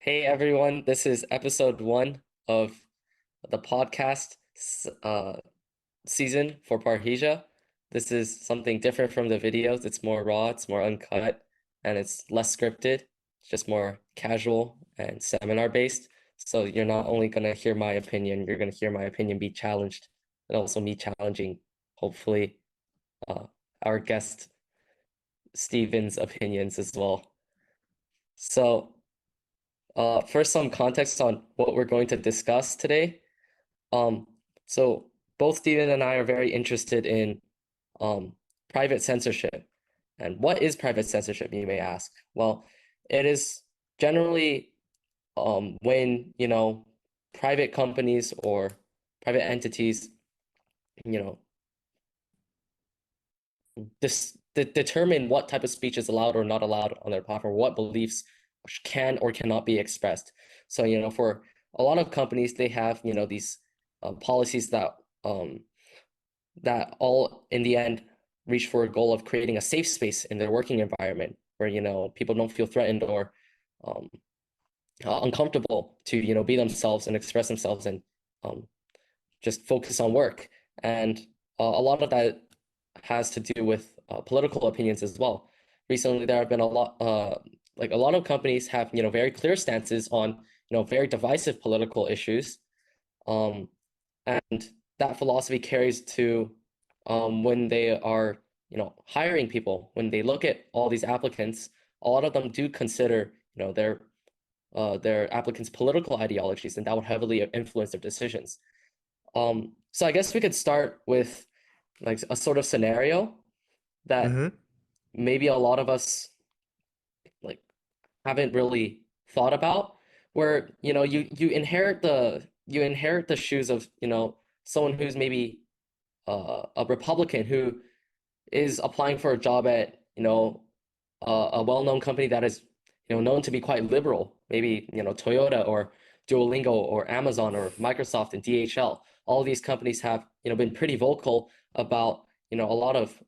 Hey everyone, this is episode one of the podcast season for Parhesia. This is something different from the videos. It's more raw, it's more uncut, and it's less scripted. It's just more casual and seminar based. So you're not only gonna hear my opinion, you're gonna hear my opinion be challenged, and also me challenging, hopefully, uh, our guest Steven's opinions as well. So first, some context on what we're going to discuss today. Um, so both Steven and I are very interested in um, private censorship. And what is private censorship, you may ask? Well, it is generally when, private companies or private entities, you know, determine what type of speech is allowed or not allowed on their platform, what beliefs can or cannot be expressed. So, for a lot of companies, they have, these policies um, that all in the end reach for a goal of creating a safe space in their working environment where, people don't feel threatened or um, uncomfortable to, be themselves and express themselves and um, just focus on work. And a lot of that has to do with political opinions as well. Recently, there have been a lot of companies have, very clear stances on, very divisive political issues. Um, and that philosophy carries to when they are, hiring people, when they look at all these applicants, a lot of them do consider, their applicants' political ideologies, and that would heavily influence their decisions. So I guess we could start with like a sort of scenario that Mm-hmm. maybe a lot of us like haven't really thought about, where you inherit the shoes of someone who's maybe a Republican who is applying for a job at a well-known company that is known to be quite liberal, maybe Toyota or Duolingo or Amazon or Microsoft and DHL. All these companies have been pretty vocal about a lot of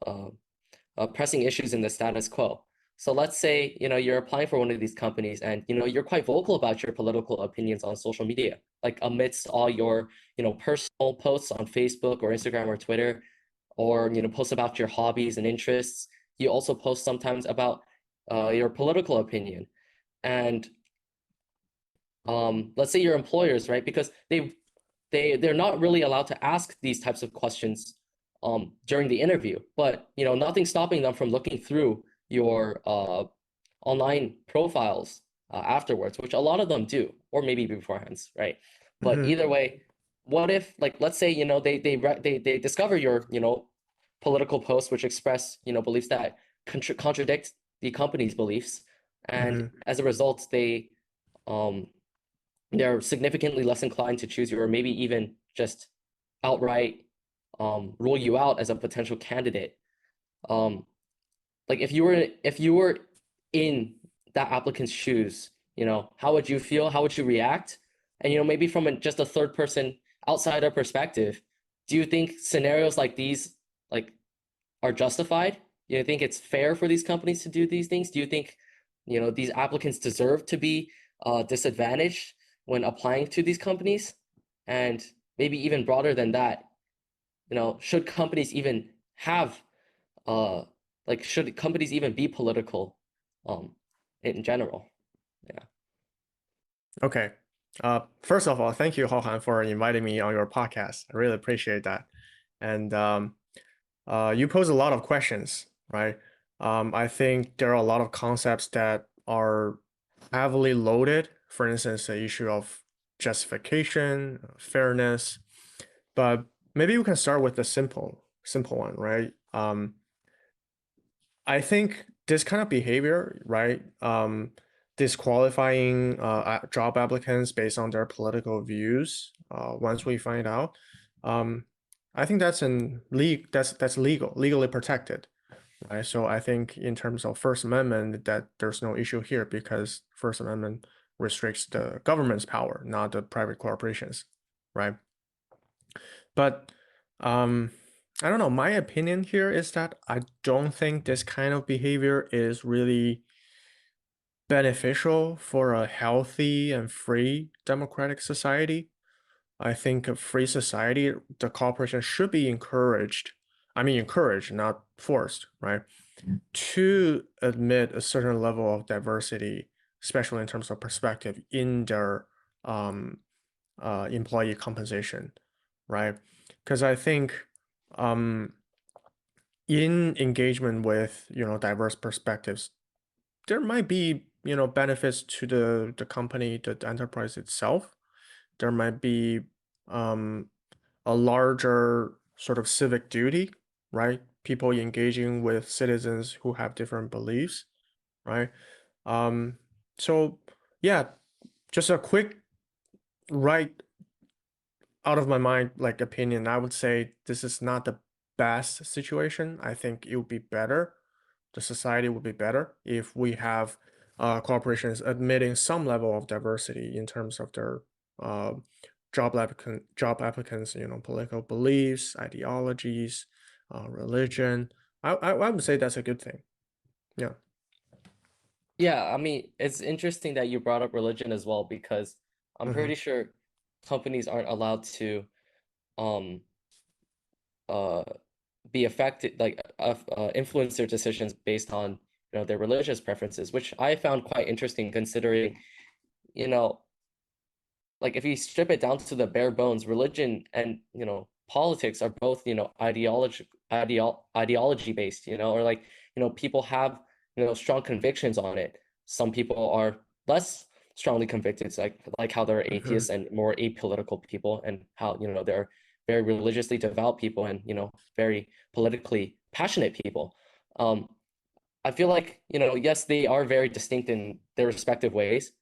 pressing issues in the status quo. So let's say you're applying for one of these companies and you're quite vocal about your political opinions on social media, like amidst all your personal posts on Facebook or Instagram or Twitter, or post about your hobbies and interests. You also post sometimes about your political opinion. And let's say your employers, right? Because they're not really allowed to ask these types of questions during the interview, but nothing stopping them from looking through your online profiles afterwards, which a lot of them do, or maybe beforehand, right? But Mm-hmm. either way, what if, like, let's say they discover your political posts which express beliefs that contradict the company's beliefs, and Mm-hmm. as a result um they're significantly less inclined to choose you, or maybe even just outright rule you out as a potential candidate. Um, like if you were in that applicant's shoes, how would you feel? How would you react? And maybe from just a third person outsider perspective, do you think scenarios like these like are justified? Do you think it's fair for these companies to do these things? Do you think these applicants deserve to be disadvantaged when applying to these companies? And maybe even broader than that, should companies even have uh should companies even be political um in general? Yeah. Okay. First of all, thank you, Hohan, for inviting me on your podcast. I really appreciate that. And you pose a lot of questions, right? I think there are a lot of concepts that are heavily loaded. For instance, the issue of justification, fairness. But maybe we can start with the simple one, right? I think this kind of behavior, right, disqualifying job applicants based on their political views, once we find out, um, I think that's legally protected, right? So I think in terms of First Amendment, that there's no issue here because First Amendment restricts the government's power, not the private corporations, right? But um, I don't know. My opinion here is that I don't think this kind of behavior is really beneficial for a healthy and free democratic society. I think a free society, the corporation should be encouraged. I mean, encouraged, not forced, right? To admit a certain level of diversity, especially in terms of perspective in their um, employee compensation, right? Because I think um, in engagement with diverse perspectives, there might be benefits to the company, the enterprise itself. There might be um, a larger sort of civic duty, right? People engaging with citizens who have different beliefs, right? Um, so yeah, just a quick right out of my mind like opinion, I would say this is not the best situation. I think it would be better. The society would be better if we have corporations admitting some level of diversity in terms of their uh, job applicants, political beliefs, ideologies, religion. I would say that's a good thing. Yeah. Yeah, I mean, it's interesting that you brought up religion as well because I'm Mm-hmm. pretty sure companies aren't allowed to um uh be affected like influence their decisions based on their religious preferences, which I found quite interesting considering you know like if you strip it down to the bare bones, religion and politics are both ideology based, or like people have strong convictions on it. Some people are less strongly convicted, it's like how there are Mm-hmm. atheists and more apolitical people, and how there are very religiously devout people and very politically passionate people. Um, I feel like yes, they are very distinct in their respective ways,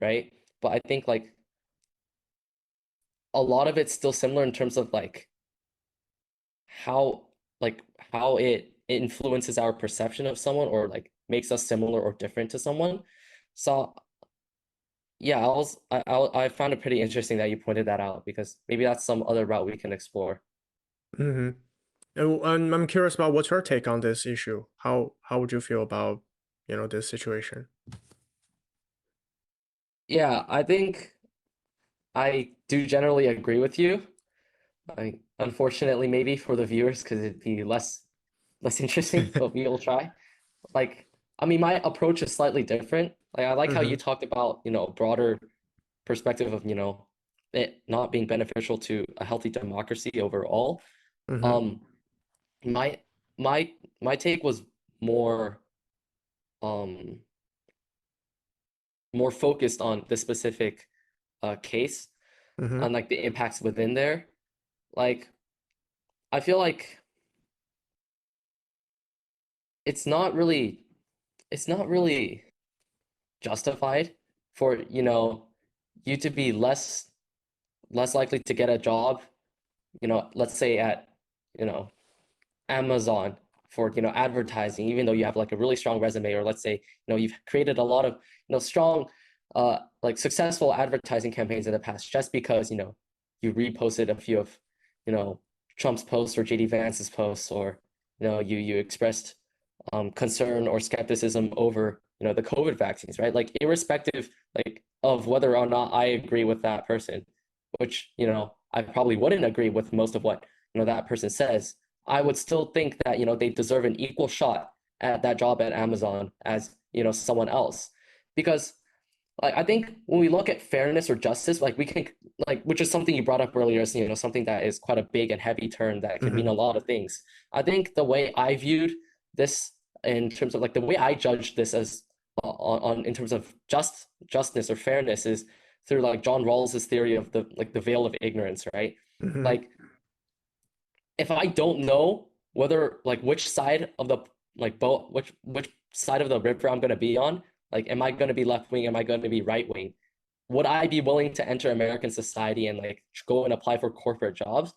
right? But I think a lot of it's still similar in terms of how like how it influences our perception of someone or like makes us similar or different to someone. So yeah, I found it pretty interesting that you pointed that out because maybe that's some other route we can explore. Mm-hmm. And I'm curious about what's your take on this issue. How would you feel about, this situation? Yeah, I think I do generally agree with you. I unfortunately maybe for the viewers because it'd be less interesting, but we will try. Like, I mean, my approach is slightly different. Like, I like how Mm-hmm. you talked about, broader perspective of, it not being beneficial to a healthy democracy overall. Mm-hmm. Um, my my my take was more um more focused on the specific case Mm-hmm. on like the impacts within there. Like, I feel like it's not really it's not really justified for, you to be less likely to get a job, let's say at, you know, Amazon for, advertising, even though you have like a really strong resume, or let's say, you've created a lot of, strong, like successful advertising campaigns in the past just because, you reposted a few of, you know, Trump's posts or JD Vance's posts, or, you expressed concern or skepticism over, the COVID vaccines, right? Like irrespective like of whether or not I agree with that person, which, I probably wouldn't agree with most of what, that person says. I would still think that, they deserve an equal shot at that job at Amazon as, someone else. Because like I think when we look at fairness or justice, like we can which is something you brought up earlier, is something that is quite a big and heavy term that can mean Mm-hmm. a lot of things. I think the way I viewed this in terms of like the way I judged this as on in terms of justness or fairness is through like John Rawls's theory of the veil of ignorance, right? Mm-hmm. Like if I don't know whether like which side of the like boat which side of the river I'm gonna be on, like am I gonna be left wing, am I gonna be right wing? Would I be willing to enter American society and like go and apply for corporate jobs?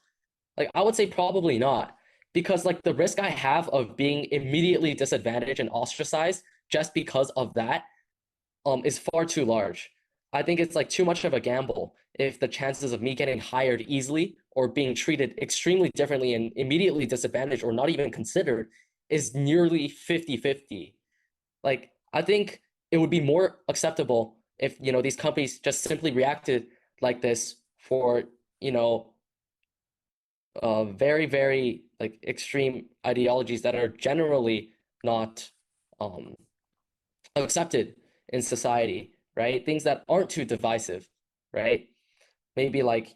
Like I would say probably not, because like the risk I have of being immediately disadvantaged and ostracized just because of that is far too large. I think it's like too much of a gamble if the chances of me getting hired easily or being treated extremely differently and immediately disadvantaged or not even considered is nearly 50-50. Like I think it would be more acceptable if, these companies just simply reacted like this for, you know, very, very like extreme ideologies that are generally not um, accepted in society, right? Things that aren't too divisive, right? Maybe like,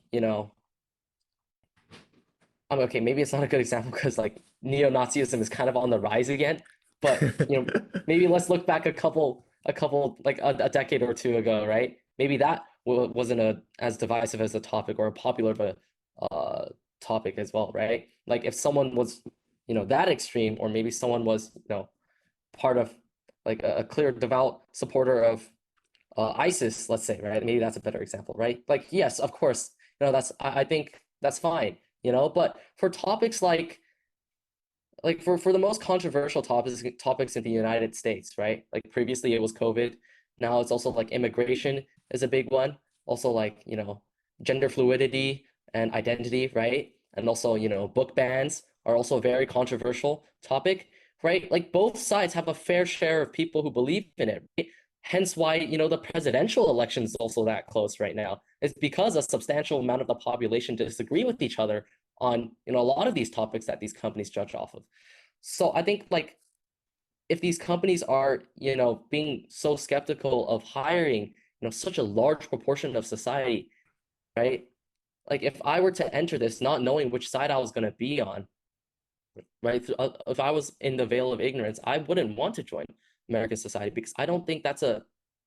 okay, maybe it's not a good example because like neo-Nazism is kind of on the rise again, but maybe let's look back a couple like a decade or two ago, right? Maybe that wasn't as divisive as a topic or a popular of a topic as well, right? Like if someone was, that extreme, or maybe someone was, part of like a clear devout supporter of ISIS, let's say, right? Maybe that's a better example, right? Like, yes, of course, that's I think that's fine, but for topics like for the most controversial topics in the United States, right? Like previously it was COVID, now it's also like immigration is a big one, also like, gender fluidity and identity, right? And also, book bans are also a very controversial topic, right? Like both sides have a fair share of people who believe in it, right? Hence why, the presidential election is also that close right now. It's because a substantial amount of the population disagree with each other on, a lot of these topics that these companies judge off of. So I think like if these companies are, being so skeptical of hiring, such a large proportion of society, right? Like if I were to enter this not knowing which side I was going to be on, right? If I was in the veil of ignorance, I wouldn't want to join American society because I don't think that's a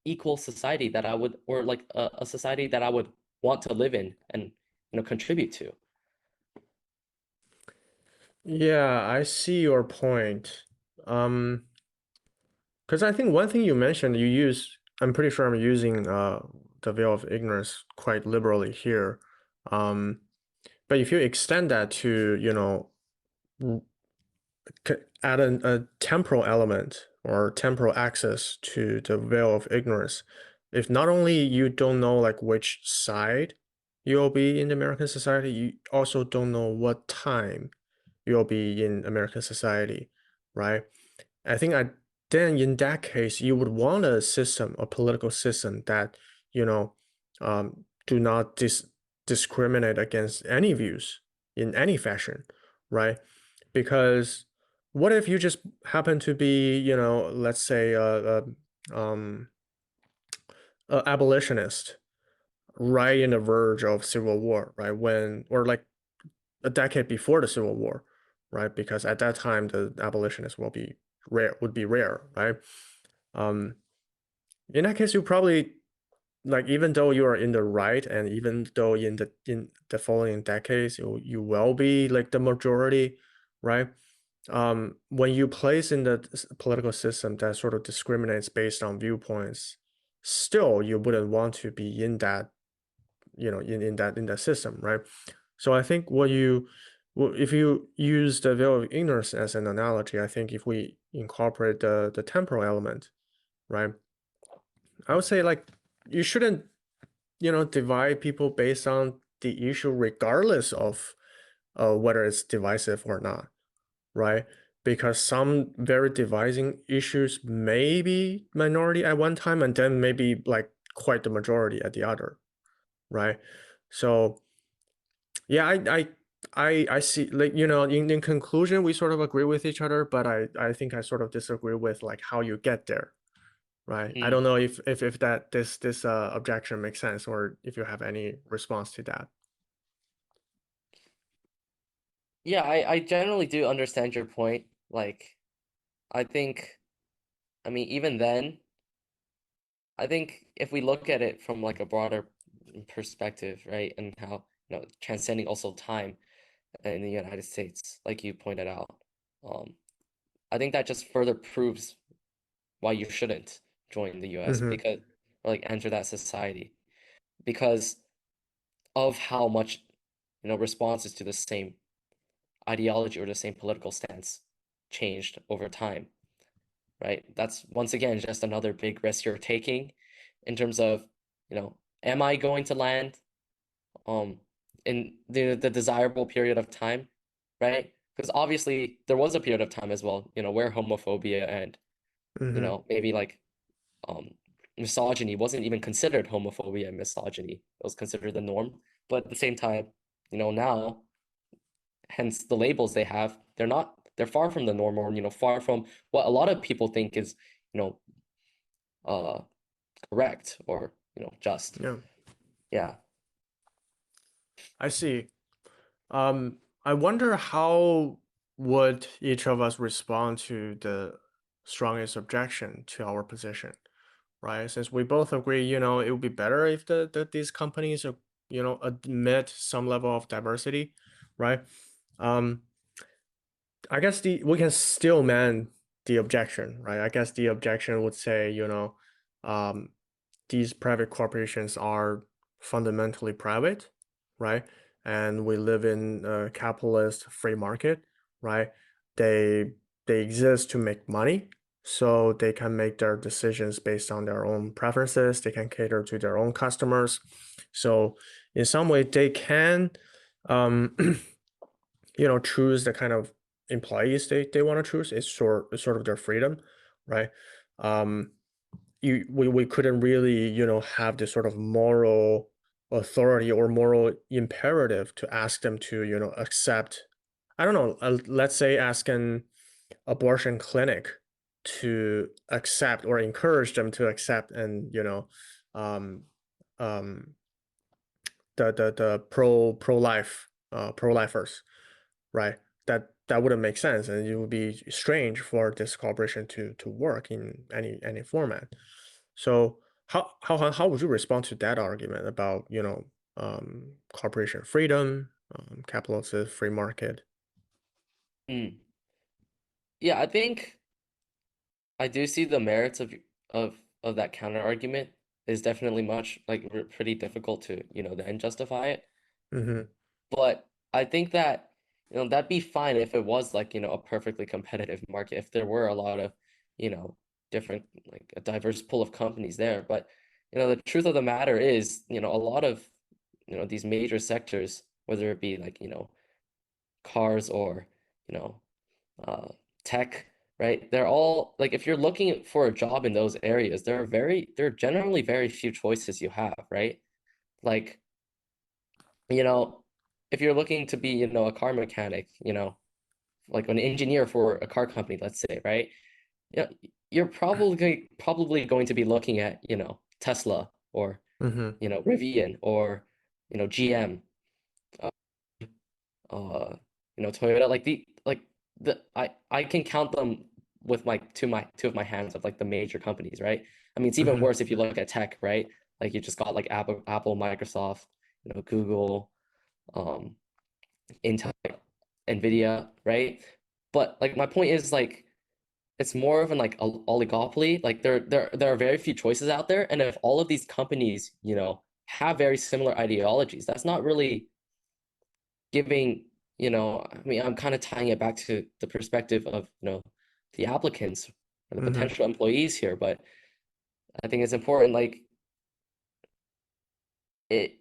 equal society that I would, or like a society that I would want to live in and, contribute to. Yeah, I see your point. Um, because I think one thing you mentioned, I'm pretty sure I'm using the veil of ignorance quite liberally here. Um, but if you extend that to, add a temporal element or temporal access to the veil of ignorance, if not only you don't know like which side you'll be in American society, you also don't know what time you'll be in American society, right? I think then in that case, you would want a system, a political system that, do not discriminate against any views in any fashion, right? Because what if you just happen to be, let's say, um, a abolitionist right in the verge of civil war, right? Or like a decade before the Civil War, right? Because at that time the abolitionists would be rare, right? Um, in that case, you probably like even though you are in the right, and even though in the following decades you will be like the majority, right? When you place in the political system that sort of discriminates based on viewpoints, still you wouldn't want to be in that, in that system, right? So I think if you use the veil of ignorance as an analogy, I think if we incorporate the temporal element, right? I would say like you shouldn't, divide people based on the issue regardless of whether it's divisive or not, right? Because some very dividing issues may be minority at one time and then maybe like quite the majority at the other, right? So yeah, I see, like, in conclusion, we sort of agree with each other, but I think I sort of disagree with like how you get there, right? I don't Mm. know if that this objection makes sense, or if you have any response to that. Yeah, I generally do understand your point. Like, I think, I mean, even then, I think if we look at it from like a broader perspective, right, and how, transcending also time in the United States, like you pointed out, um, I think that just further proves why you shouldn't join the US Mm-hmm. because, or like enter that society because of how much, responses to the same ideology or the same political stance changed over time, right? That's once again just another big risk you're taking in terms of, am I going to land um in the desirable period of time, right? Because obviously there was a period of time as well, where homophobia and, Mm-hmm. maybe like misogyny wasn't even considered homophobia and misogyny. It was considered the norm. But at the same time, now, hence the labels they have, they're far from the norm, or far from what a lot of people think is, you know, uh correct, or just. Yeah, Yeah. I see. I wonder how would each of us respond to the strongest objection to our position, right? Since we both agree, it would be better if these companies are, admit some level of diversity, right? Um, I guess we can still man the objection, right? I guess the objection would say, um, these private corporations are fundamentally private, right? And we live in a capitalist free market, right? They they exist to make money, so they can make their decisions based on their own preferences. They can cater to their own customers. So in some way, they can, um, choose the kind of employees they want to choose. It's sort of their freedom, right? Um, we couldn't really have this sort of moral authority or moral imperative to ask them to accept, I don't know, let's say ask an abortion clinic to accept or encourage them to accept, and um um the pro lifers, right? That wouldn't make sense, and it would be strange for this corporation to work in any format. So how would you respond to that argument about corporation freedom, capitalist free market? Mm. Yeah, I think I do see the merits of that counter argument. Is definitely much like pretty difficult to then justify it. Mm-hmm. But I think that that'd be fine if it was like a perfectly competitive market, if there were a lot of you know different, like a diverse pool of companies there. But the truth of the matter is, a lot of these major sectors, whether it be like cars, or you know uh, tech, right? They're all like, if you're looking for a job in those areas, there are generally very few choices you have, right? Like, you know, if you're looking to be, a car mechanic, like an engineer for a car company, let's say, right? Yeah, you're probably going to be looking at, Tesla, or, Mm-hmm. Rivian, or, GM, uh, uh, Toyota, like I can count them with my two of my hands, of like the major companies, right? I mean, it's even Mm-hmm. worse if you look at tech, right? Like, you just got like Apple, Microsoft, Google, um, Intel, Nvidia, right? But like, my point is, like, it's more of an like oligopoly. Like, there are very few choices out there, and if all of these companies, have very similar ideologies, that's not really giving, I mean, I'm kind of tying it back to the perspective of, the applicants or the Mm-hmm. potential employees here. But I think it's important, like, it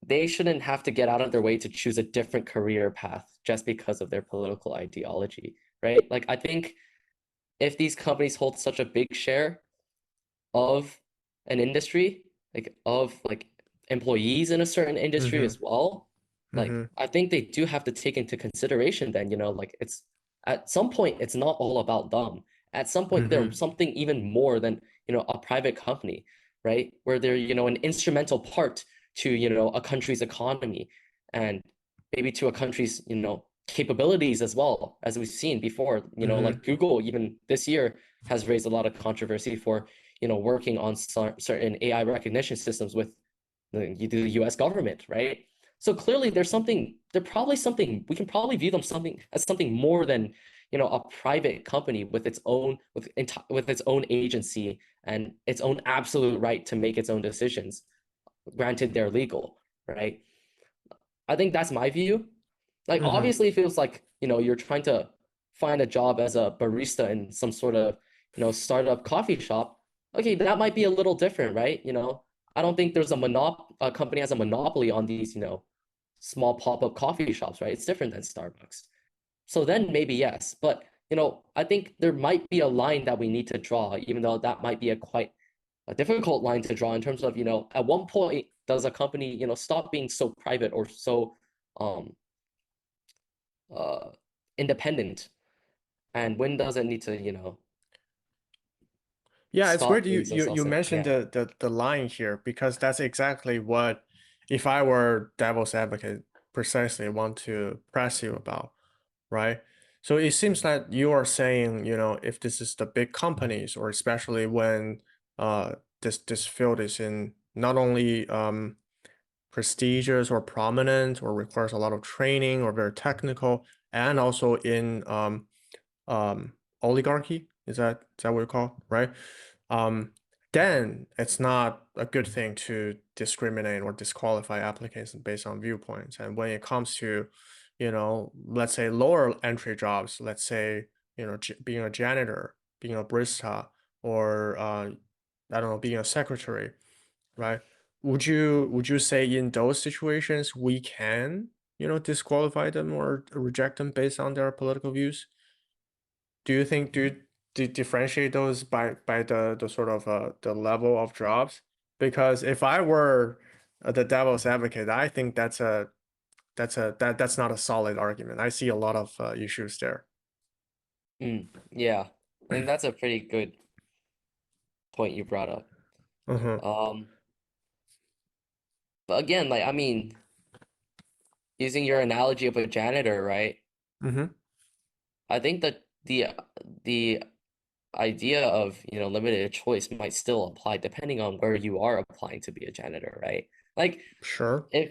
they shouldn't have to get out of their way to choose a different career path just because of their political ideology, right? Like, I think if these companies hold such a big share of an industry, like of like employees in a certain industry Mm-hmm. as well, like, Mm-hmm. I think they do have to take into consideration then, like, it's at some point it's not all about them. At some point they're Mm-hmm. something even more than, a private company, right? Where they're, an instrumental part to, a country's economy, and maybe to a country's, capabilities as well, as we've seen before, Mm-hmm. like Google, even this year, has raised a lot of controversy for working on certain AI recognition systems with the US government, right? So clearly they're probably something, we can probably view them something as something more than, a private company with with its own agency and its own absolute right to make its own decisions, granted they're legal, right? I think that's my view. Like, Mm-hmm. obviously, it feels like, you're trying to find a job as a barista in some sort of, startup coffee shop. Okay, that might be a little different, right? I don't think a company has a monopoly on these, small pop-up coffee shops, right? It's different than Starbucks. So then maybe yes, but I think there might be a line that we need to draw, even though that might be a quite a difficult line to draw in terms of, at one point does a company, stop being so private or so um uh independent, and when does it need to, Yeah, it's stop great you being so you self-centered? mentioned Yeah. the line here because that's exactly what, if I were devil's advocate, precisely want to press you about, right? So it seems that you are saying, if this is the big companies, or especially when this field is in not only prestigious or prominent or requires a lot of training or very technical, and also in um, oligarchy. Is that what you call, right? Um, then it's not a good thing to discriminate or disqualify applicants based on viewpoints. And when it comes to, let's say lower entry jobs, let's say, being a janitor, being a barista, or I don't know, being a secretary, right? Would you say in those situations we can, disqualify them or reject them based on their political views? Do you think do you differentiate those by the sort of the level of jobs? Because if I were the devil's advocate, I think that's not a solid argument. I see a lot of issues there. Yeah, and that's a pretty good point you brought up. Uh-huh. Um, but again, like, I mean, using your analogy of a janitor, right? Mm-hmm. I think that the idea of, limited choice might still apply depending on where you are applying to be a janitor, right? Like, Sure. if,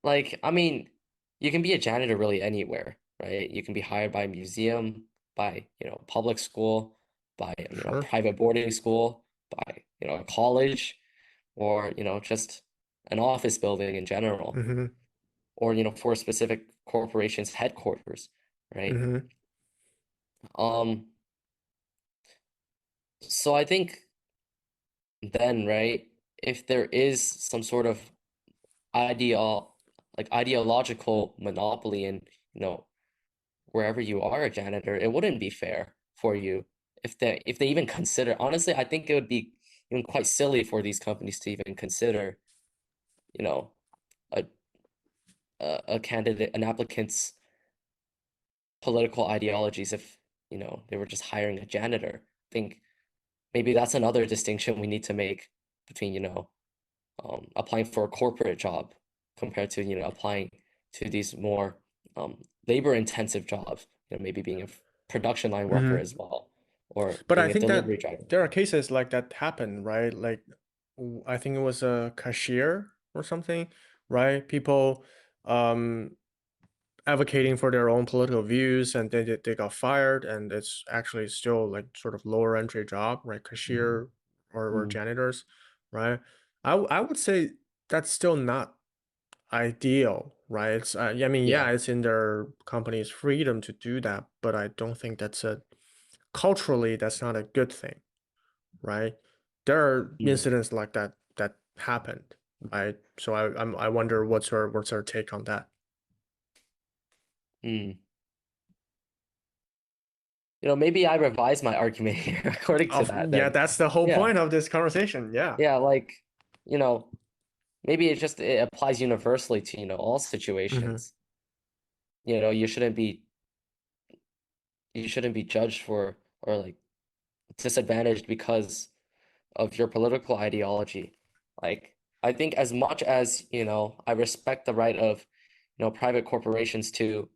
like, I mean, you can be a janitor really anywhere, right? You can be hired by a museum, by, public school, by, Sure. private boarding school, by, a college, or, just an office building in general, Mm-hmm. or, for a specific corporation's headquarters, right? Mm-hmm. Um, so I think then, right, if there is some sort of ideal ideological monopoly in, wherever you are a janitor, it wouldn't be fair for you if they even consider. Honestly, I think it would be even quite silly for these companies to even consider, you know, a a candidate, an applicant's political ideologies if, they were just hiring a janitor. I think maybe that's another distinction we need to make between, applying for a corporate job compared to, applying to these more labor intensive jobs, maybe being a production line worker Mm-hmm. as well, or But I being a think that delivery driver. there are cases like that happen, right? Like I think it was a cashier or something, right? People um advocating for their own political views, and they got fired, and it's actually still like sort of lower entry job, right? Cashier or Mm, janitors, right? I would say that's still not ideal, right? It's I mean, yeah. yeah, it's in their company's freedom to do that, but I don't think that's a culturally that's not a good thing, right? There are Mm, incidents like that happened, right? So I wonder what's her take on that. mm. Maybe I revise my argument here according to Of that Yeah, then. that's the whole Yeah. point of this conversation. Yeah. Yeah, like, you know, maybe it applies universally to, all Mm-hmm. situations. You shouldn't be judged for or like disadvantaged because of your political ideology. Like, I think as much as, I respect the right of, private corporations to,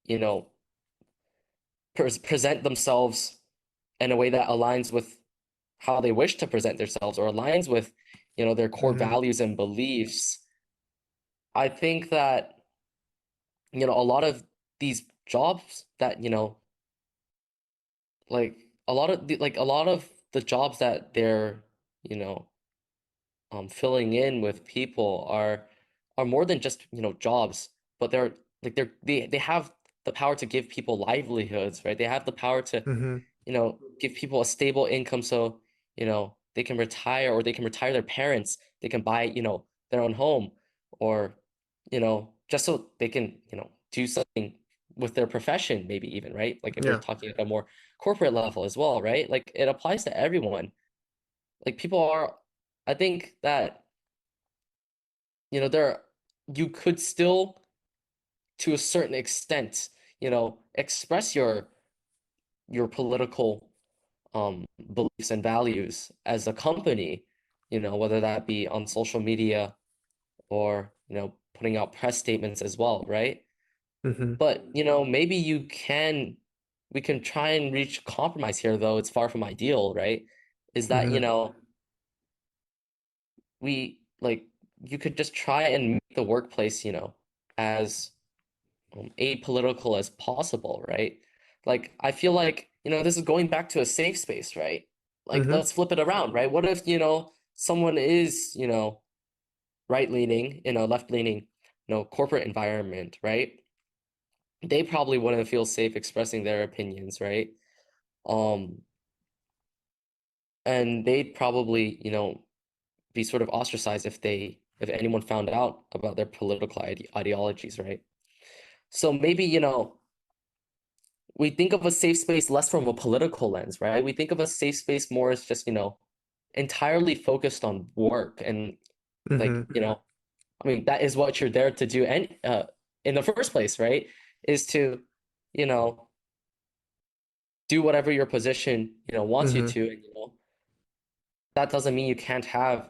you know, present themselves in a way that aligns with how they wish to present themselves or aligns with, their core Mm-hmm. values and beliefs. I think that, a lot of these jobs that, like a lot of the jobs that they're, you know, filling in with people are more than just, jobs, but they have the power to give people livelihoods, right? They have the power to, Mm-hmm. give people a stable income so, they can retire or they can retire their parents, they can buy, their own home, or, just so they can, do something with their profession, maybe even, right? Like if we're Yeah. talking at a more corporate level as well, right? Like it applies to everyone. like people are, I think that, there you could still, to a certain extent, express your political beliefs and values as a company, whether that be on social media or, putting out press statements as well, right? Mm-hmm. But, maybe we can try and reach compromise here, though it's far from ideal, right? Is that, Mm-hmm. we like you could just try and make the workplace, as apolitical as possible, right? Like, I feel like, this is going back to a safe space, right? Like, Mm-hmm. let's flip it around, right? What if, someone is, right-leaning in a left-leaning, corporate environment, right? They probably wouldn't feel safe expressing their opinions, right? Um, and they'd probably, be sort of ostracized if anyone found out about their political ideologies, right? So maybe, we think of a safe space less from a political lens, right? We think of a safe space more as just, entirely focused on work and, like, Mm-hmm. I mean, that is what you're there to do, and in the first place, right? Is to, you know, do whatever your position, wants you Mm-hmm. to, and that doesn't mean you can't have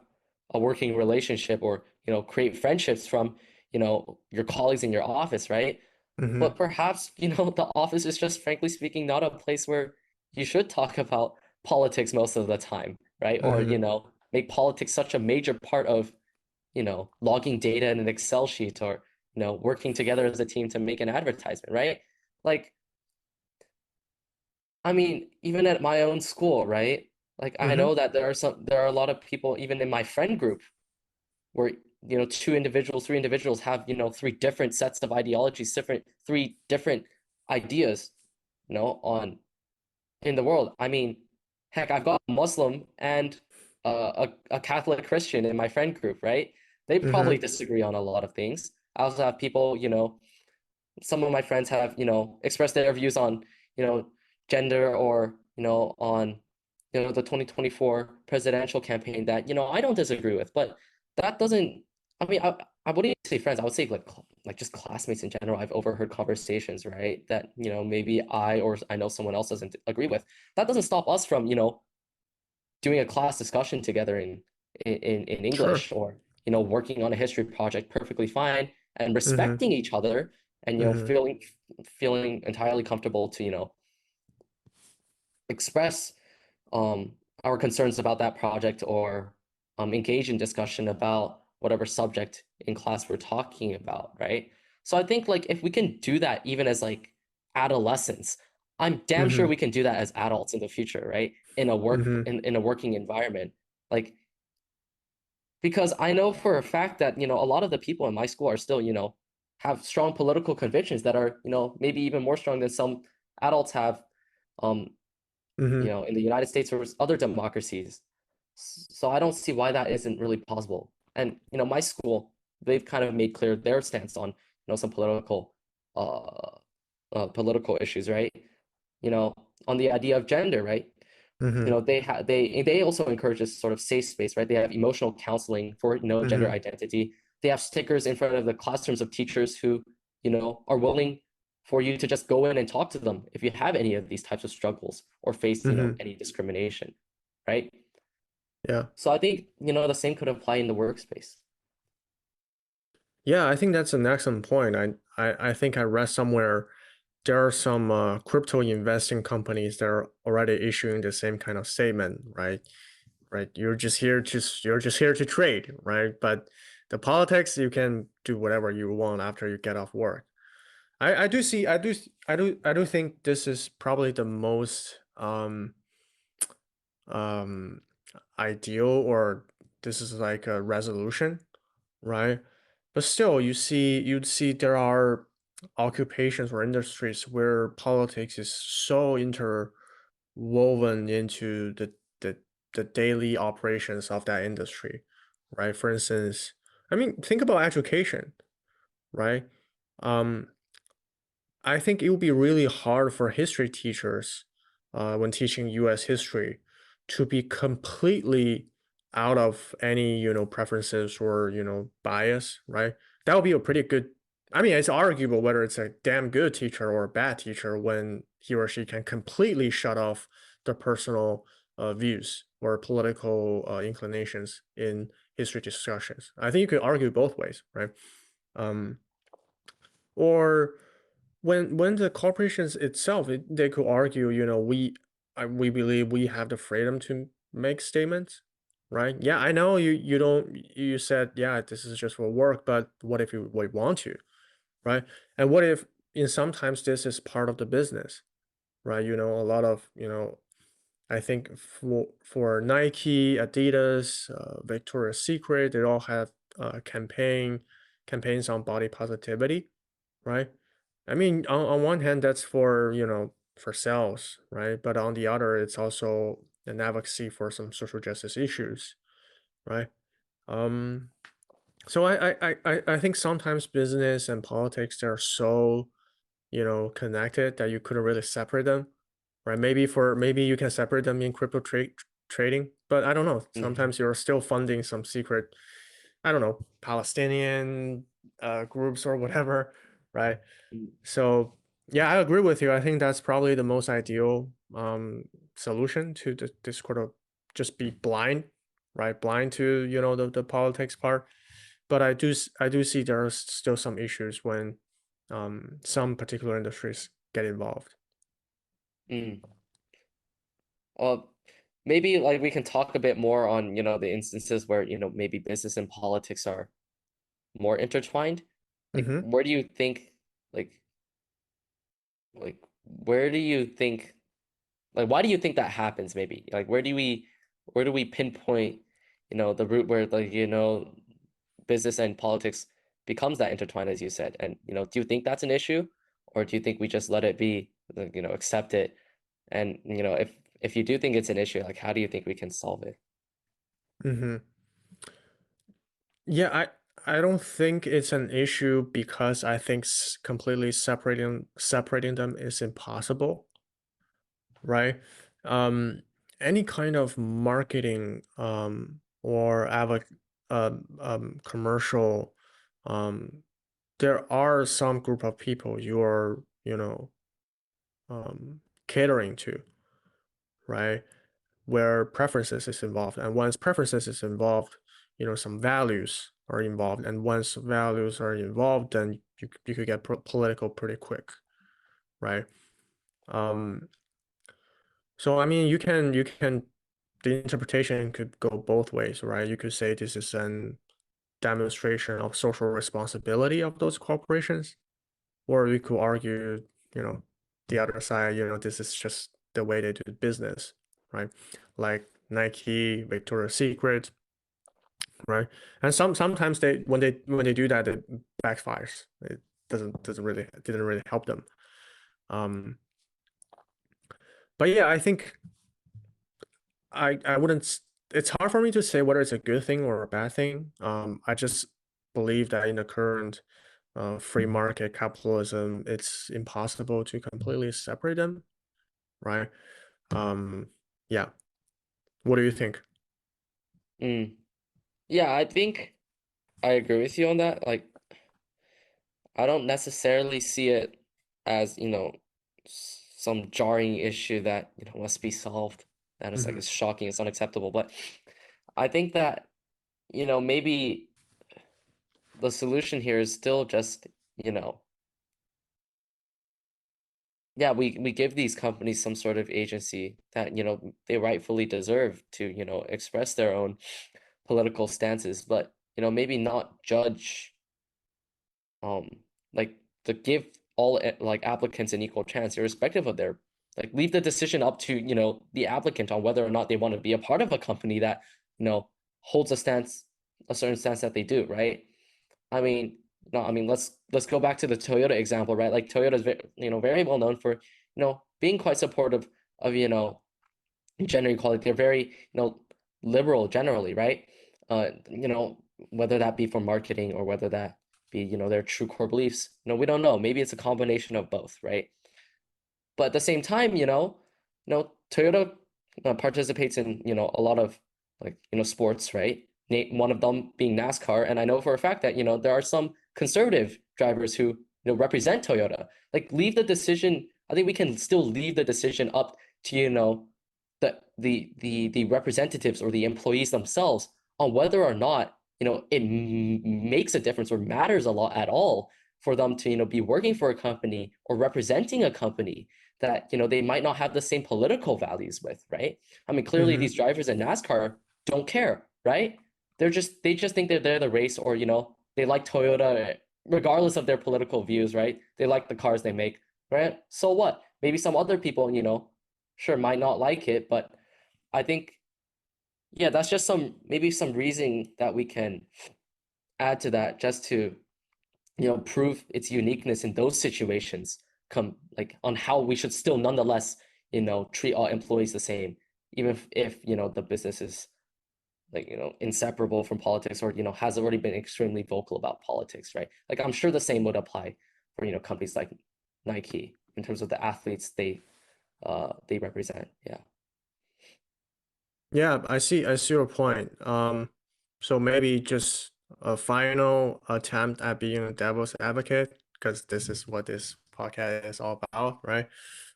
a working relationship or, create friendships from, your colleagues in your office, right? Mm-hmm. But perhaps, the office is just, frankly speaking, not a place where you should talk about politics most of the time, right? Or, Mm-hmm. make politics such a major part of, logging data in an Excel sheet, or, working together as a team to make an advertisement, right? Like, I mean, even at my own school, right? Like, I Mm-hmm. know that there are a lot of people, even in my friend group, where, two individuals, three individuals have, three different sets of ideologies, three different ideas, on in the world. I mean, heck, I've got a Muslim and a Catholic Christian in my friend group, right? They probably Mm-hmm. disagree on a lot of things. I also have people, some of my friends have, expressed their views on, gender, or, on, the 2024 presidential campaign that, I don't disagree with. But that doesn't, I mean, I wouldn't even say friends, I would say like just classmates in general. I've overheard conversations, right? That, maybe I know someone else doesn't agree with. That doesn't stop us from, doing a class discussion together in Sure. English, or, working on a history project perfectly fine, and Mm-hmm. respecting each other, and, Mm-hmm. feeling entirely comfortable to, express um our concerns about that project, or engage in discussion about whatever subject in class we're talking about, right? So I think, like, if we can do that even as, like, adolescents, I'm damn sure Mm-hmm. we can do that as adults in the future, right? Mm-hmm. In a working environment. Like, because I know for a fact that, a lot of the people in my school are still, have strong political convictions that are, maybe even more strong than some adults have, um, Mm-hmm. in the United States or other democracies. So I don't see why that isn't really possible. And, my school, they've kind of made clear their stance on, some uh, political issues, right? On the idea of gender, right? Mm-hmm. They also encourage this sort of safe space, right? They have emotional counseling for, gender Mm-hmm. identity. They have stickers in front of the classrooms of teachers who, are willing for you to just go in and talk to them if you have any of these types of struggles or face, Mm-hmm. any discrimination, right? Yeah. So I think, the same could apply in the workspace. Yeah, I think that's an excellent point. I think I read somewhere there are some crypto investing companies that are already issuing the same kind of statement, right? Right. You're just here to trade, right? But the politics, you can do whatever you want after you get off work. I do see I do think this is probably the most um ideal, or this is like a resolution, right? But still, you'd see there are occupations or industries where politics is so interwoven into the the daily operations of that industry, right? For instance, I mean, think about education, right? Um, I think it would be really hard for history teachers when teaching U.S. history to be completely out of any, preferences or, bias, right? That would be a pretty good. I mean, it's arguable whether it's a damn good teacher or a bad teacher when he or she can completely shut off the personal views or political inclinations in history discussions. I think you could argue both ways, right? Um, or when the corporations itself, they could argue, we believe we have the freedom to make statements, right? Yeah, I know you don't, you said, yeah, this is just for work, but what if we want to, right? And what if in sometimes this is part of the business, right? A lot of, I think for Nike, Adidas, Victoria's Secret, they all have campaigns on body positivity, right? I mean, on one hand, that's for, for sales, right? But on the other, it's also an advocacy for some social justice issues, right? Um, so I think sometimes business and politics, they're so, connected that you couldn't really separate them, right? Maybe you can separate them in crypto trading, but I don't know. Mhm. Sometimes you're still funding some secret, I don't know, Palestinian groups or whatever, right? Mm. So yeah, I agree with you. I think that's probably the most ideal solution to this sort of just be blind, right? Blind to, the politics part. But I do see there's still some issues when some particular industries get involved. Mm. Well, maybe like we can talk a bit more on, the instances where, maybe business and politics are more intertwined. Like, Mm-hmm. where do you think, like, where do you think, like, why do you think that happens? Maybe, like, where do we pinpoint, the route where, like, business and politics becomes that intertwined, as you said? And, do you think that's an issue, or do you think we just let it be, like, accept it? And, if you do think it's an issue, like, how do you think we can solve it? Mm-hmm. Yeah, I don't think it's an issue because I think completely separating them is impossible, right? Um, any kind of marketing or commercial, um, there are some group of people you're, catering to, right? Where preferences is involved, and once preferences is involved, some values are involved, and once values are involved, then you could get political pretty quick, right? Um, So I mean, you can the interpretation could go both ways, right? You could say this is an demonstration of social responsibility of those corporations, or we could argue, you know, the other side, this is just the way they do business, right? Like Nike, Victoria's Secret, right? And sometimes when they do that, it backfires. It didn't really help them. Um, but yeah, I think I wouldn't. It's hard for me to say whether it's a good thing or a bad thing. I just believe that in the current free market capitalism, it's impossible to completely separate them, right? Um, yeah. What do you think? Mm. Yeah, I think I agree with you on that. Like, I don't necessarily see it as, some jarring issue that, must be solved. That is like Hmm. it's shocking, it's unacceptable. But I think that, maybe the solution here is still just, you know, yeah, we give these companies some sort of agency that, they rightfully deserve to, express their own political stances, but, maybe not judge, um like, to give all like applicants an equal chance irrespective of their, like, leave the decision up to, the applicant on whether or not they want to be a part of a company that, holds a certain stance that they do, right? I mean, no, I mean, let's go back to the Toyota example, right? Like, Toyota is very, very well known for, being quite supportive of, gender equality. They're very, liberal generally, right? Whether that be for marketing or whether that be, their true core beliefs, we don't know. Maybe it's a combination of both, right? But at the same time, Toyota participates in, a lot of like, sports, right? One of them being NASCAR. And I know for a fact that, there are some conservative drivers who, represent Toyota. Like I think we can still leave the decision up to, the representatives or the employees themselves on whether or not, it makes a difference or matters a lot at all for them to, be working for a company or representing a company that they might not have the same political values with, right? I mean, clearly Mm-hmm. these drivers in NASCAR don't they right? They just think they're there the race, or they like Toyota regardless of their political views, right? They like the cars they make, right? So what? Maybe some other people, sure might not like it, but I think yeah, that's just maybe some reasoning that we can add to that just to prove its uniqueness in those situations, come like on how we should still nonetheless, treat all employees the same, even if the business is like, inseparable from politics, or, has already been extremely vocal about politics, right? Like I'm sure the same would apply for, companies like Nike in terms of the athletes they represent. Yeah. Yeah, I see your point. So maybe just a final attempt at being a devil's advocate, because this is what this podcast is all about, right?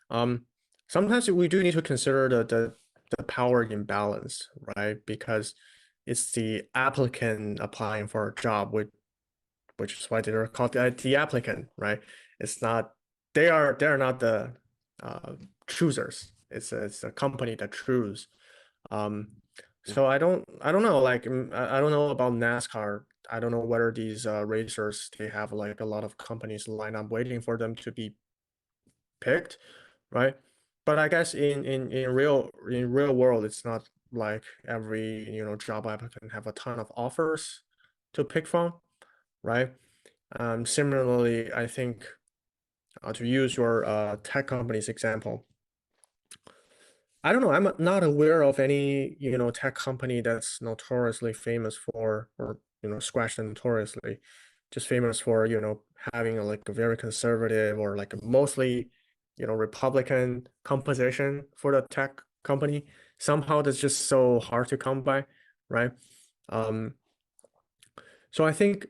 Um, Sometimes we do need to consider the power imbalance, right? Because it's the applicant applying for a job, which is why they're called the applicant, right? It's not they are not the uh, choosers. It's a company that choose. Um, so I don't know like I don't know about NASCAR. I don't know whether these racers they have like a lot of companies lined up waiting for them to be picked, right? But I guess in real world, it's not like every job applicant have a ton of offers to pick from, right? Similarly, I think to use your tech company's example, I don't know. I'm not aware of any, tech company that's notoriously famous for, or, scratch and notoriously, just famous for, having like a very conservative or like a mostly, Republican composition for the tech company. Somehow that's just so hard to come by, right? Um, so I think,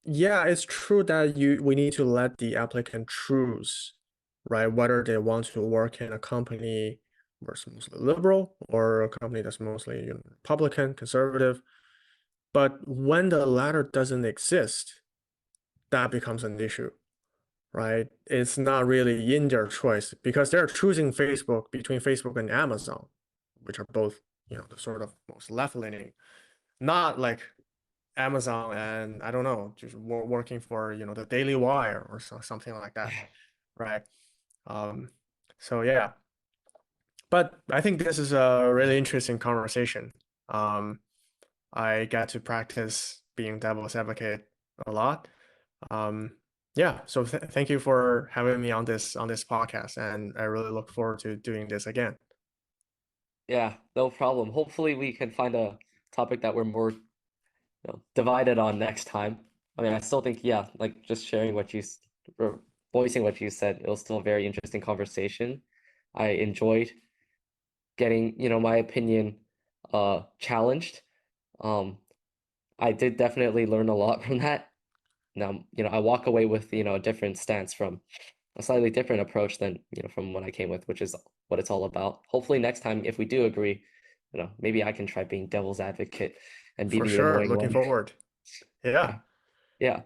yeah, it's true that we need to let the applicant choose, right? Whether they want to work in a company that's mostly liberal or a company that's mostly, Republican, conservative. But when the latter doesn't exist, that becomes an issue, right? It's not really in their choice because they're choosing Facebook between Facebook and Amazon, which are both, the sort of most left-leaning, not like Amazon and I don't know, just working for the Daily Wire or something like that, right? Um, so yeah, but I think this is a really interesting conversation. Um, I got to practice being devil's advocate a lot. Um, yeah, so thank you for having me on this podcast, and I really look forward to doing this again. Yeah, no problem. Hopefully we can find a topic that we're more, divided on next time. I mean, I still think, yeah, like just sharing or voicing what you said, it was still a very interesting conversation. I enjoyed getting, my opinion challenged. Um, I did definitely learn a lot from that. Now, I walk away with, a different stance from a slightly different approach than, from what I came with, which is what it's all about. Hopefully next time, if we do agree, maybe I can try being devil's advocate and be For the sure, annoying looking one. forward. Yeah. Yeah.